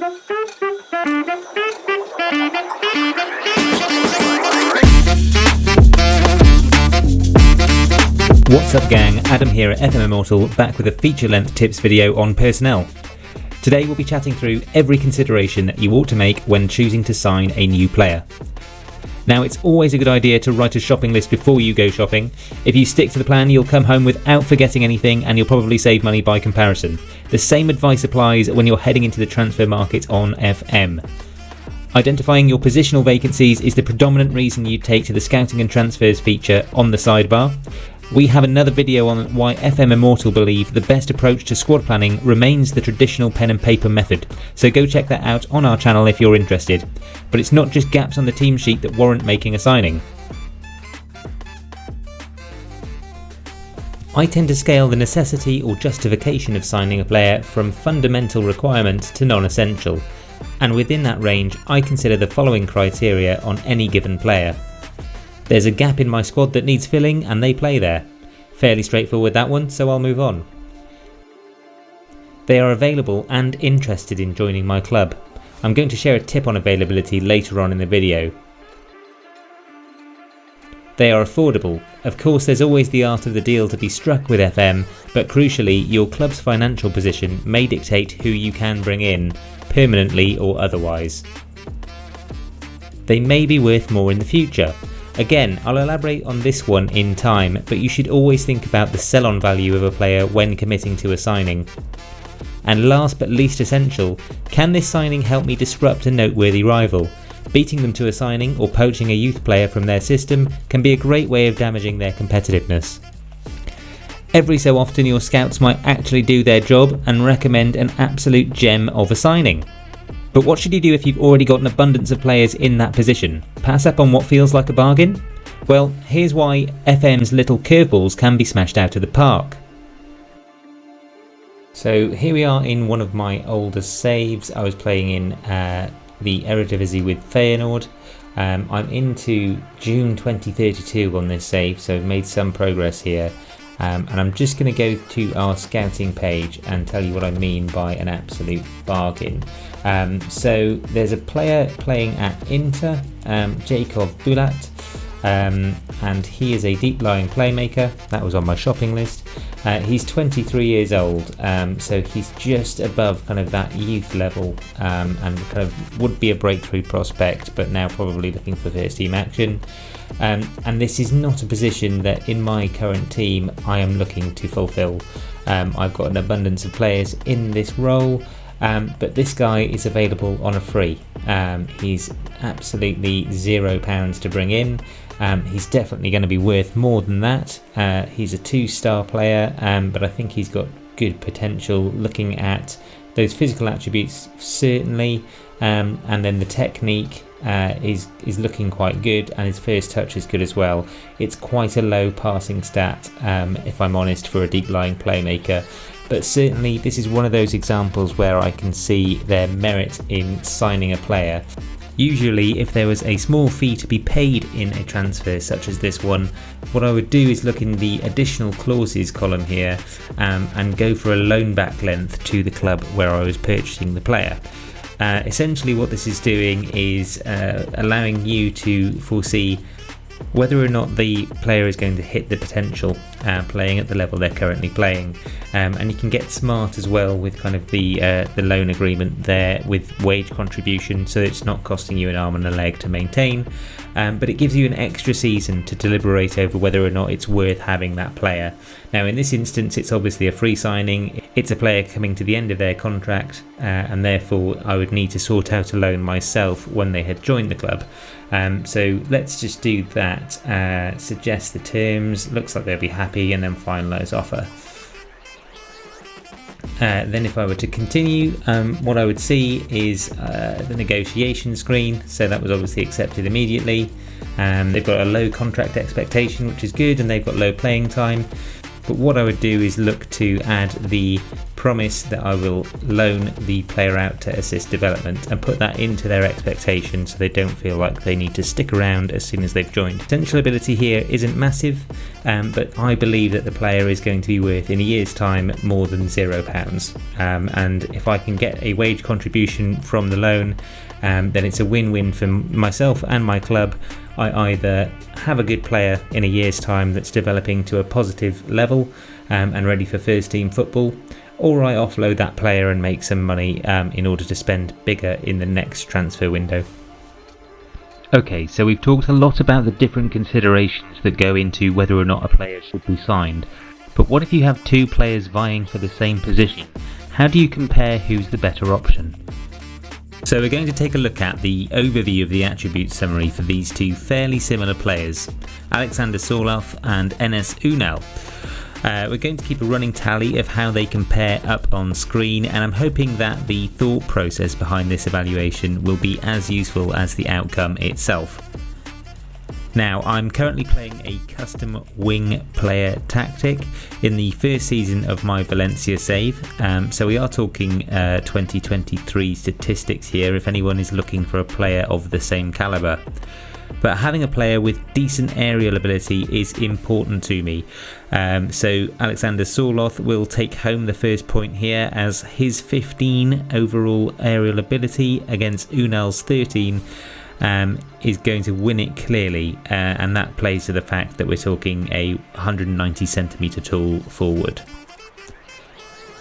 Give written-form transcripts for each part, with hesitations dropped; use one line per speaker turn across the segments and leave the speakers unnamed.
What's up gang, Adam here at FM Immortal, back with a feature-length tips video on personnel. Today we'll be chatting through every consideration that you ought to make when choosing to sign a new player. Now it's always a good idea to write a shopping list before you go shopping. If you stick to the plan, you'll come home without forgetting anything and you'll probably save money by comparison. The same advice applies when you're heading into the transfer market on FM. Identifying your positional vacancies is the predominant reason you take to the scouting and transfers feature on the sidebar. We have another video on why FM Immortal believe the best approach to squad planning remains the traditional pen and paper method, so go check that out on our channel if you're interested. But it's not just gaps on the team sheet that warrant making a signing. I tend to scale the necessity or justification of signing a player from fundamental requirement to non-essential, and within that range I consider the following criteria on any given player. There's a gap in my squad that needs filling and they play there. Fairly straightforward that one, so I'll move on. They are available and interested in joining my club. I'm going to share a tip on availability later on in the video. They are affordable. Of course there's always the art of the deal to be struck with FM, but crucially your club's financial position may dictate who you can bring in, permanently or otherwise. They may be worth more in the future. Again, I'll elaborate on this one in time, but you should always think about the sell-on value of a player when committing to a signing. And last but least essential, can this signing help me disrupt a noteworthy rival? Beating them to a signing or poaching a youth player from their system can be a great way of damaging their competitiveness. Every so often your scouts might actually do their job and recommend an absolute gem of a signing. But what should you do if you've already got an abundance of players in that position? Pass up on what feels like a bargain? Well, here's why FM's little curveballs can be smashed out of the park. So here we are in one of my older saves. I was playing in the Eredivisie with Feyenoord. I'm into June 2032 on this save, so I've made some progress here. And I'm just going to go to our scouting page and tell you what I mean by an absolute bargain. So there's a player playing at Inter, Jacob Bulat, and he is a deep-lying playmaker. That was on my shopping list. He's 23 years old, so he's just above kind of that youth level, and kind of would be a breakthrough prospect, but now probably looking for first team action. And this is not a position that in my current team I am looking to fulfill. I've got an abundance of players in this role, but this guy is available on a free. He's absolutely £0 to bring in. He's definitely going to be worth more than that. He's a 2-star player, but I think he's got good potential looking at those physical attributes certainly, and then the technique is looking quite good, and his first touch is good as well. It's quite a low passing stat, if I'm honest, for a deep lying playmaker, but certainly this is one of those examples where I can see their merit in signing a player. Usually if there was a small fee to be paid in a transfer such as this one, what I would do is look in the additional clauses column here, and go for a loan back length to the club where I was purchasing the player. Essentially what this is doing is allowing you to foresee whether or not the player is going to hit the potential playing at the level they're currently playing, and you can get smart as well with kind of the loan agreement there with wage contribution, so it's not costing you an arm and a leg to maintain, but it gives you an extra season to deliberate over whether or not it's worth having that player. Now in this instance it's obviously a free signing, it's a player coming to the end of their contract, and therefore I would need to sort out a loan myself when they had joined the club. So let's just do that, suggest the terms, looks like they'll be happy, and then finalise offer. Then if I were to continue, what I would see is the negotiation screen, so that was obviously accepted immediately. They've got a low contract expectation, which is good, and they've got low playing time. But what I would do is look to add the promise that I will loan the player out to assist development and put that into their expectations so they don't feel like they need to stick around as soon as they've joined. Potential ability here isn't massive, but I believe that the player is going to be worth in a year's time more than £0. And if I can get a wage contribution from the loan, then it's a win-win for myself and my club. I either have a good player in a year's time that's developing to a positive level and ready for first team football, or I offload that player and make some money in order to spend bigger in the next transfer window. Okay, so we've talked a lot about the different considerations that go into whether or not a player should be signed, but what if you have two players vying for the same position? How do you compare who's the better option? So we're going to take a look at the overview of the attribute summary for these two fairly similar players, Alexander Sorloth and Enes Ünal. We're going to keep a running tally of how they compare up on screen, and I'm hoping that the thought process behind this evaluation will be as useful as the outcome itself. Now, I'm currently playing a custom wing player tactic in the first season of my Valencia save, so we are talking 2023 statistics here if anyone is looking for a player of the same calibre. But having a player with decent aerial ability is important to me. So Alexander Sorloth will take home the first point here, as his 15 overall aerial ability against Unal's 13 is going to win it clearly, and that plays to the fact that we're talking a 190 centimetre tall forward.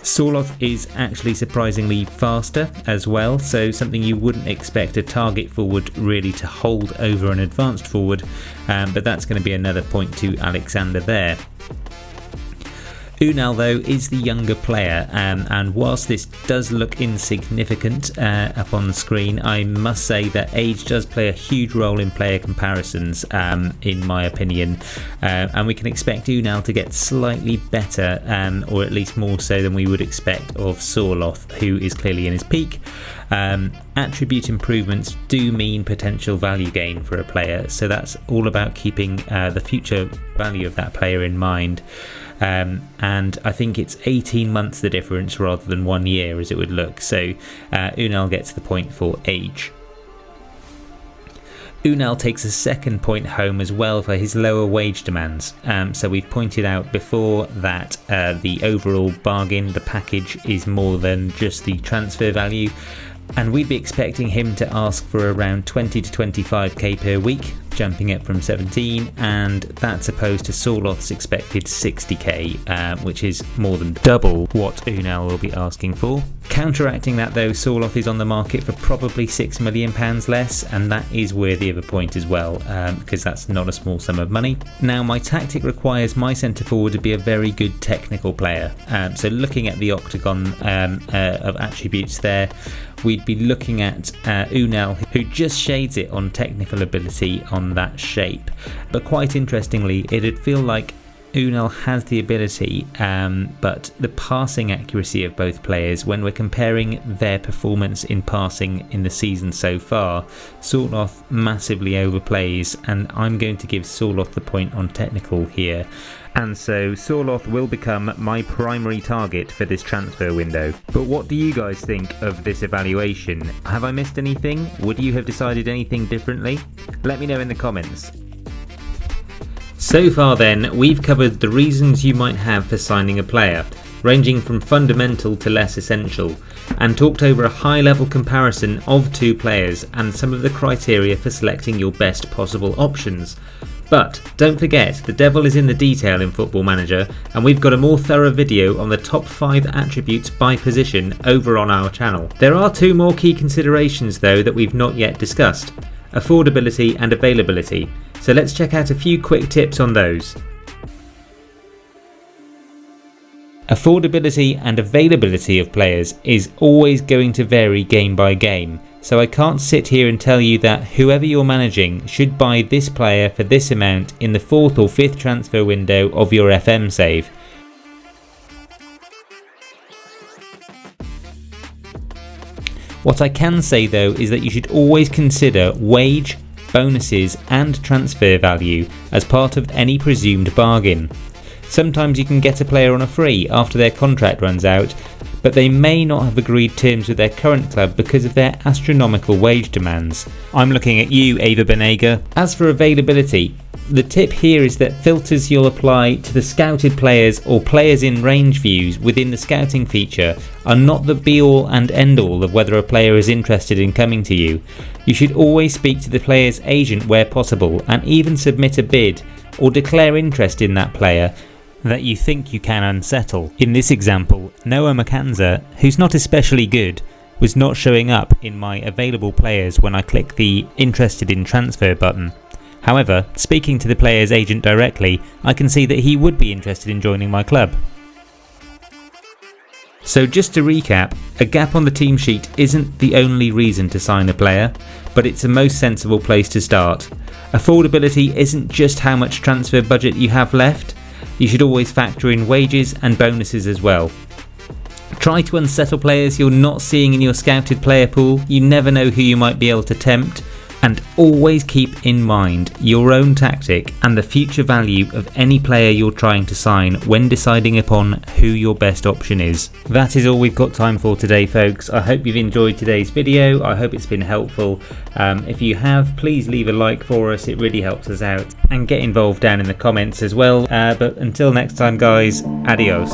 Sorloth is actually surprisingly faster as well, so something you wouldn't expect a target forward really to hold over an advanced forward, but that's going to be another point to Alexander there. Ünal though is the younger player, and whilst this does look insignificant up on the screen, I must say that age does play a huge role in player comparisons, in my opinion, and we can expect Ünal to get slightly better, or at least more so than we would expect of Sorloth, who is clearly in his peak. Attribute improvements do mean potential value gain for a player, so that's all about keeping the future value of that player in mind. And I think it's 18 months the difference rather than 1 year as it would look, so Ünal gets the point for age. Ünal takes a second point home as well for his lower wage demands, so we've pointed out before that the overall bargain, the package, is more than just the transfer value, and we'd be expecting him to ask for around 20 to 25k per week, jumping up from 17, and that's opposed to Sorloth's expected 60k, which is more than double what Ünal will be asking for. Counteracting that though, Sorloth is on the market for probably £6 million less, and that is worthy of a point as well, because that's not a small sum of money. Now, my tactic requires my centre forward to be a very good technical player, so looking at the octagon of attributes there, we'd be looking at Ünal, who just shades it on technical ability on that shape. But quite interestingly, it'd feel like Ünal has the ability, but the passing accuracy of both players, when we're comparing their performance in passing in the season so far, Sorloth massively overplays, and I'm going to give Sorloth the point on technical here. And so Sorloth will become my primary target for this transfer window. But what do you guys think of this evaluation? Have I missed anything? Would you have decided anything differently? Let me know in the comments. So far then, we've covered the reasons you might have for signing a player, ranging from fundamental to less essential, and talked over a high-level comparison of two players and some of the criteria for selecting your best possible options. But don't forget, the devil is in the detail in Football Manager, and we've got a more thorough video on the top 5 attributes by position over on our channel. There are 2 more key considerations though that we've not yet discussed: affordability and availability. So let's check out a few quick tips on those. Affordability and availability of players is always going to vary game by game, so I can't sit here and tell you that whoever you're managing should buy this player for this amount in the 4th or 5th transfer window of your FM save. What I can say though is that you should always consider wage, bonuses and transfer value as part of any presumed bargain. Sometimes you can get a player on a free after their contract runs out, but they may not have agreed terms with their current club because of their astronomical wage demands. I'm looking at you, Ava Benega. As for availability, the tip here is that filters you'll apply to the scouted players or players in range views within the scouting feature are not the be-all and end-all of whether a player is interested in coming to you. You should always speak to the player's agent where possible, and even submit a bid or declare interest in that player that you think you can unsettle. In this example, Noah Macanza, who's not especially good, was not showing up in my available players when I click the interested in transfer button. However, speaking to the player's agent directly, I can see that he would be interested in joining my club. So just to recap, a gap on the team sheet isn't the only reason to sign a player, but it's a most sensible place to start. Affordability isn't just how much transfer budget you have left, you should always factor in wages and bonuses as well. Try to unsettle players you're not seeing in your scouted player pool, you never know who you might be able to tempt. And always keep in mind your own tactic and the future value of any player you're trying to sign when deciding upon who your best option is. That is all we've got time for today, folks. I hope you've enjoyed today's video. I hope it's been helpful. If you have, please leave a like for us. It really helps us out. And get involved down in the comments as well. But until next time, guys, adios.